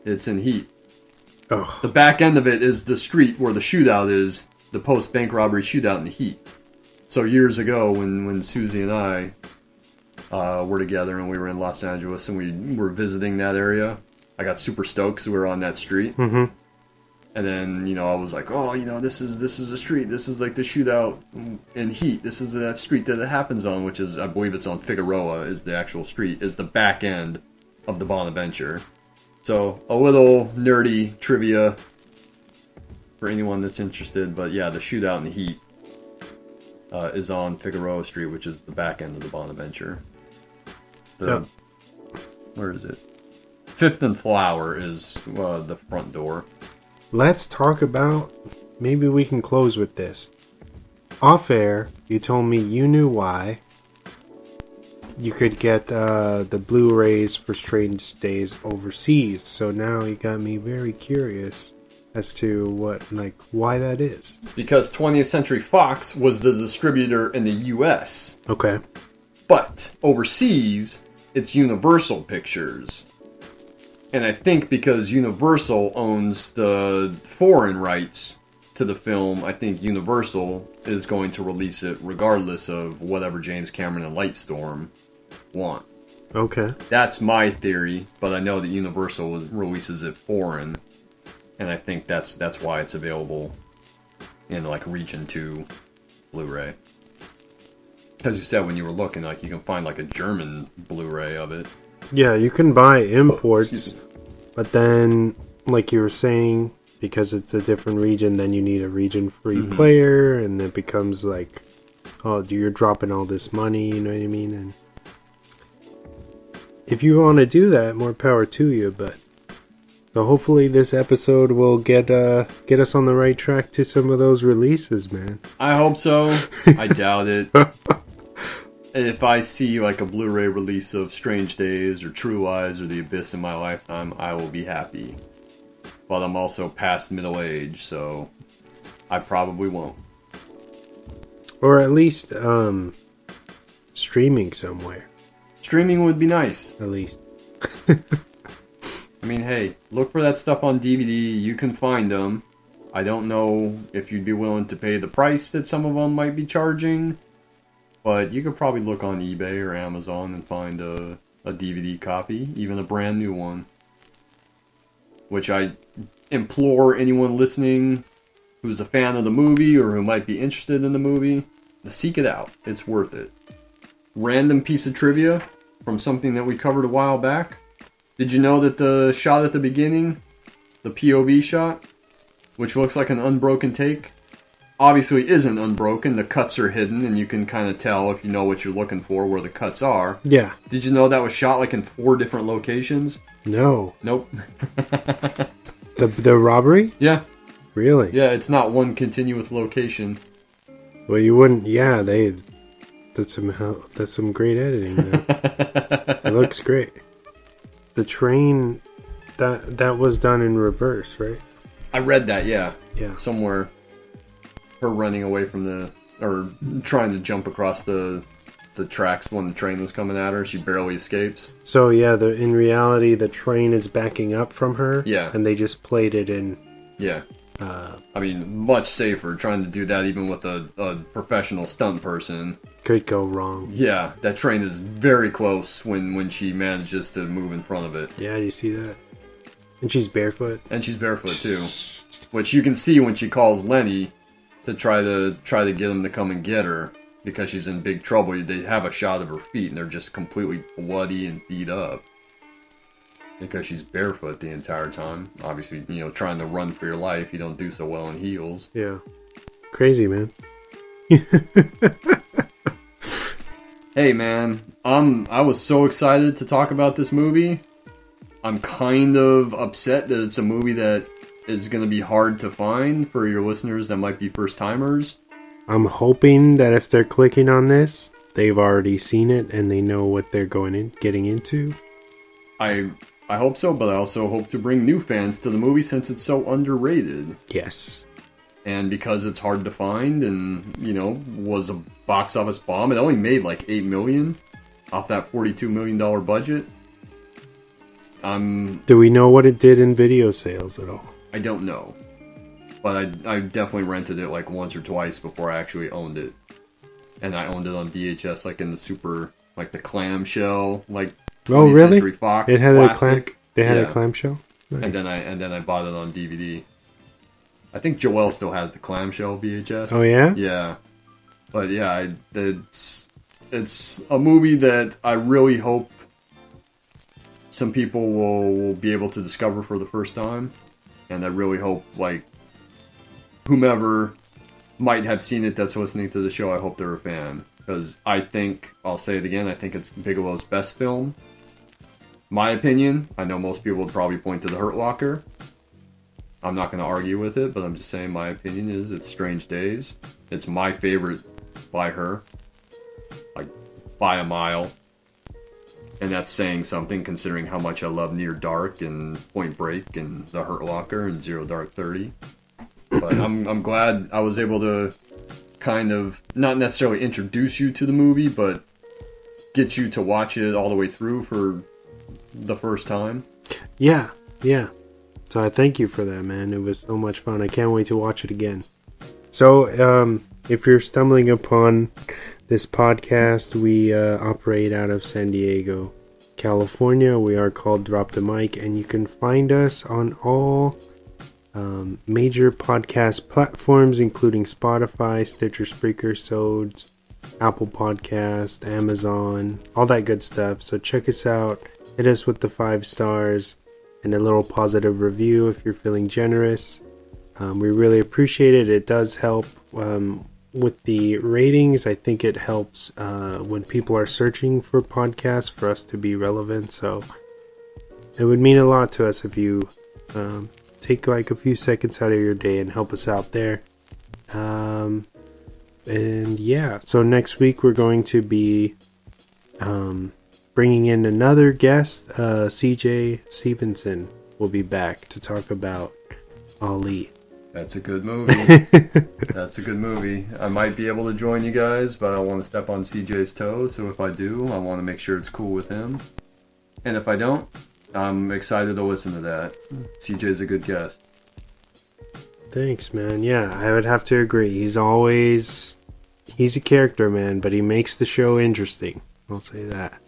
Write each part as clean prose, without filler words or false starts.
It's in Heat. Oh. The back end of it is the street where the shootout is, the post-bank robbery shootout in the Heat. So years ago, when Susie and I were together and we were in Los Angeles and we were visiting that area, I got super stoked because we were on that street. Mm-hmm. And then, you know, I was like, oh, you know, this is a street. This is like the shootout in Heat. This is that street that it happens on, which is, I believe it's on Figueroa, is the actual street, is the back end of the Bonaventure. So, a little nerdy trivia for anyone that's interested. But yeah, the shootout in the Heat is on Figueroa Street, which is the back end of the Bonaventure. Where is it? 5th and Flower is the front door. Let's talk about... Maybe we can close with this. Off air, you told me you knew why you could get the Blu-rays for Strange Days overseas. So now you got me very curious as to why that is. Because 20th Century Fox was the distributor in the U.S. Okay. But overseas, it's Universal Pictures. And I think because Universal owns the foreign rights to the film, I think Universal is going to release it regardless of whatever James Cameron and Lightstorm want. Okay. That's my theory, but I know that Universal releases it foreign, and I think that's why it's available in like Region 2 Blu-ray. As you said when you were looking, like you can find like a German Blu-ray of it. Yeah, you can buy imports, but then, like you were saying, because it's a different region, then you need a region-free player, and it becomes like, oh, you're dropping all this money, you know what I mean? And if you want to do that, more power to you, but so hopefully this episode will get us on the right track to some of those releases, man. I hope so. I doubt it. If I see like a Blu-ray release of Strange Days or True Lies or The Abyss in my lifetime, I will be happy. But I'm also past middle age, so I probably won't. Or at least streaming somewhere. Streaming would be nice. At least. I mean, hey, look for that stuff on DVD. You can find them. I don't know if you'd be willing to pay the price that some of them might be charging. But you could probably look on eBay or Amazon and find a DVD copy, even a brand new one. Which I implore anyone listening who's a fan of the movie or who might be interested in the movie to seek it out. It's worth it. Random piece of trivia from something that we covered a while back. Did you know that the shot at the beginning, the POV shot, which looks like an unbroken take, obviously isn't unbroken. The cuts are hidden, and you can kind of tell if you know what you're looking for where the cuts are. Yeah. Did you know that was shot like in 4 different locations? No. Nope. The robbery? Yeah. Really? Yeah, it's not one continuous location. Well, you wouldn't. Yeah, that's some great editing. It looks great. The train that was done in reverse, right? I read that. Yeah. Yeah. Somewhere. Her running away from or trying to jump across the tracks when the train was coming at her. She barely escapes. So yeah, in reality, the train is backing up from her. Yeah. And they just played it in. Yeah. I mean, much safer trying to do that even with a professional stunt person. Could go wrong. Yeah, that train is very close when she manages to move in front of it. Yeah, you see that? And she's barefoot. And she's barefoot too. Which you can see when she calls Lenny to try to get him to come and get her because she's in big trouble. They have a shot of her feet and they're just completely bloody and beat up because she's barefoot the entire time. Obviously, you know, trying to run for your life, you don't do so well in heels. Yeah. Crazy, man. Hey, man, I was so excited to talk about this movie. I'm kind of upset that it's a movie that is going to be hard to find for your listeners that might be first-timers. I'm hoping that if they're clicking on this, they've already seen it and they know what they're getting into. I hope so, but I also hope to bring new fans to the movie since it's so underrated. Yes. And because it's hard to find and, you know, was a box office bomb. It only made like $8 million off that $42 million budget. Do we know what it did in video sales at all? I don't know. But I definitely rented it like once or twice before I actually owned it. And I owned it on VHS, like in the super, like the clamshell, like 20th Century Fox it had plastic. They had a clamshell? Nice. And then I bought it on DVD. I think Joel still has the clamshell VHS. Oh yeah? Yeah. But yeah, it's a movie that I really hope some people will be able to discover for the first time. And I really hope, like, whomever might have seen it that's listening to the show, I hope they're a fan. Because I think, I'll say it again, I think it's Bigelow's best film. My opinion, I know most people would probably point to The Hurt Locker. I'm not going to argue with it, but I'm just saying my opinion is it's Strange Days. It's my favorite by her. Like, by a mile. And that's saying something, considering how much I love Near Dark and Point Break and The Hurt Locker and Zero Dark 30. But I'm glad I was able to kind of, not necessarily introduce you to the movie, but get you to watch it all the way through for the first time. Yeah. So I thank you for that, man. It was so much fun. I can't wait to watch it again. So, if you're stumbling upon this podcast, we operate out of San Diego, California. We are called Drop the Mic, and you can find us on all major podcast platforms, including Spotify, Stitcher, Spreaker, Sods, Apple Podcast, Amazon, all that good stuff. So check us out. Hit us with the 5 stars and a little positive review if you're feeling generous. We really appreciate it. It does help with the ratings. I think it helps when people are searching for podcasts for us to be relevant. So it would mean a lot to us if you take like a few seconds out of your day and help us out there. And yeah, so next week we're going to be bringing in another guest. CJ Stevenson will be back to talk about Ali. That's a good movie. That's a good movie. I might be able to join you guys, but I don't want to step on CJ's toes. So if I do, I want to make sure it's cool with him. And if I don't, I'm excited to listen to that. CJ's a good guest. Thanks, man. Yeah, I would have to agree. He's a character, man, but he makes the show interesting. I'll say that.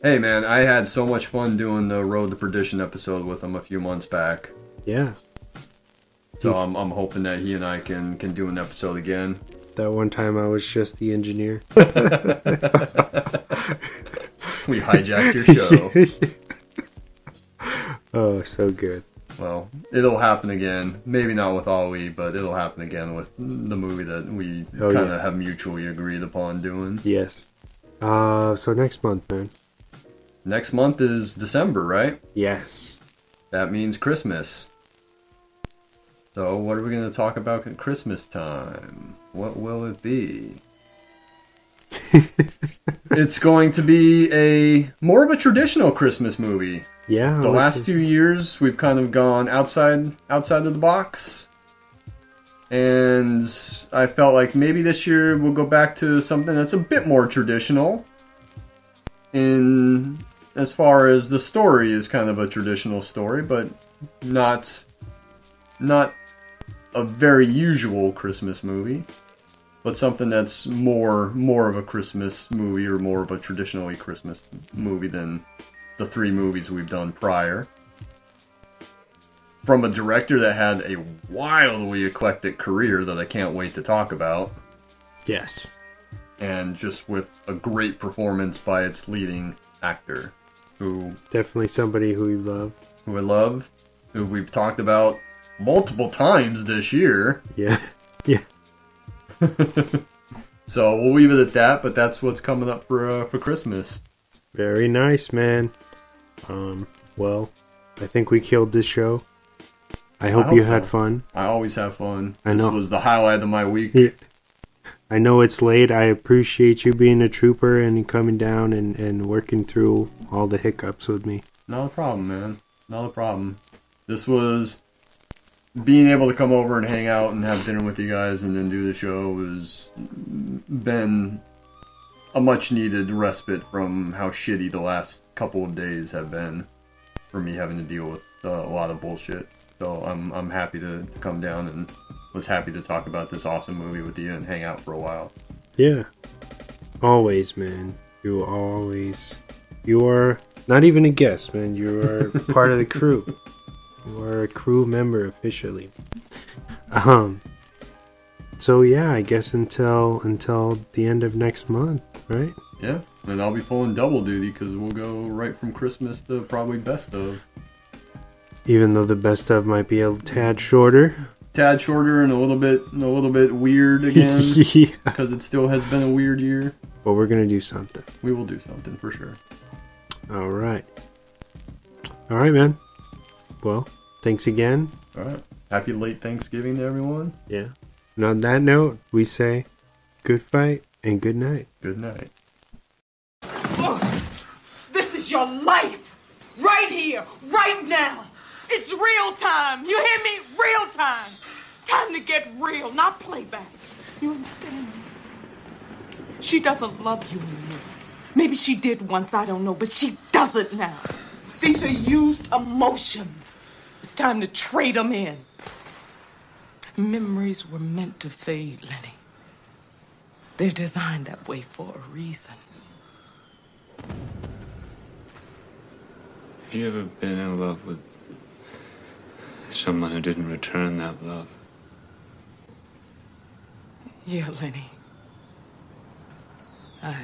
Hey, man, I had so much fun doing the Road to Perdition episode with him a few months back. Yeah. So I'm hoping that he and I can do an episode again. That one time I was just the engineer. We hijacked your show. Oh, so good. Well, it'll happen again. Maybe not with Ali, but it'll happen again with the movie that we kind of have mutually agreed upon doing. Yes. So next month, man. Next month is December, right? Yes. That means Christmas. So what are we going to talk about at Christmas time? What will it be? It's going to be more of a traditional Christmas movie. Yeah. The last few years, we've kind of gone outside of the box. And I felt like maybe this year we'll go back to something that's a bit more traditional. In as far as the story is kind of a traditional story, but not a very usual Christmas movie. But something that's more of a Christmas movie, or more of a traditionally Christmas movie than the 3 movies we've done prior. From a director that had a wildly eclectic career that I can't wait to talk about. Yes. And just with a great performance by its leading actor. Who definitely somebody who we love. Who I love. Who we've talked about multiple times this year. Yeah. Yeah. So we'll leave it at that, but that's what's coming up for Christmas. Very nice, man. Well, I think we killed this show. I hope you had fun. I always have fun. I know. This was the highlight of my week. Yeah. I know it's late. I appreciate you being a trooper and coming down and working through all the hiccups with me. Not a problem, man. Not a problem. This was... Being able to come over and hang out and have dinner with you guys and then do the show has been a much needed respite from how shitty the last couple of days have been for me having to deal with a lot of bullshit. So I'm happy to come down and was happy to talk about this awesome movie with you and hang out for a while. Yeah. Always, man. You are not even a guest, man. You are part of the crew. You are a crew member officially. So yeah, I guess until the end of next month, right? Yeah, and I'll be pulling double duty because we'll go right from Christmas to probably best of. Even though the best of might be a tad shorter. Tad shorter and a little bit weird again. Yeah. Because it still has been a weird year. But we're gonna do something. We will do something for sure. All right, man. Well, thanks again. All right. Happy late Thanksgiving to everyone. Yeah. And on that note, we say good fight and good night. Good night. Look, this is your life. Right here, right now. It's real time. You hear me? Real time. Time to get real, not playback. You understand? She doesn't love you anymore. Maybe she did once, I don't know, but she doesn't now. These are used emotions. It's time to trade them in. Memories were meant to fade, Lenny. They're designed that way for a reason. Have you ever been in love with someone who didn't return that love? Yeah, Lenny. I